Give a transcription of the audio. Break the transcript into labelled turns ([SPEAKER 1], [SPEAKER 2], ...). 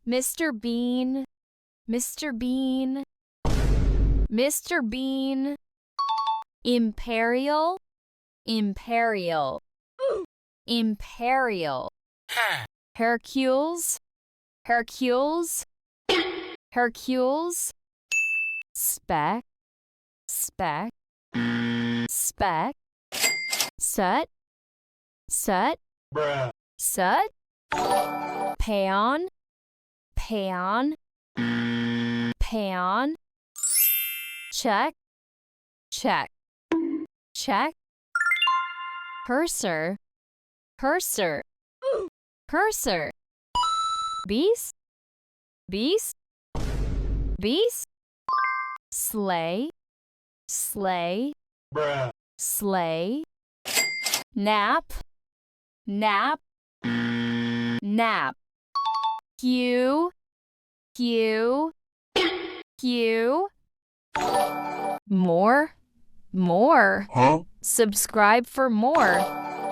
[SPEAKER 1] Mr. Bean, Mr. Bean, Mr. Bean. Imperial, imperial, imperial. Hercules, Hercules, Hercules. Spec, spec, spec. Sut, sut,
[SPEAKER 2] Bruh.
[SPEAKER 1] sut. Paon, paon, paon. Check, check, check. Cursor, cursor, cursor. Beast, beast, beast. Sleigh, sleigh,
[SPEAKER 2] Bruh.
[SPEAKER 1] sleigh. Nap, nap, nap. Hue, hue, hue. More, more.
[SPEAKER 2] Huh?
[SPEAKER 1] Subscribe for more.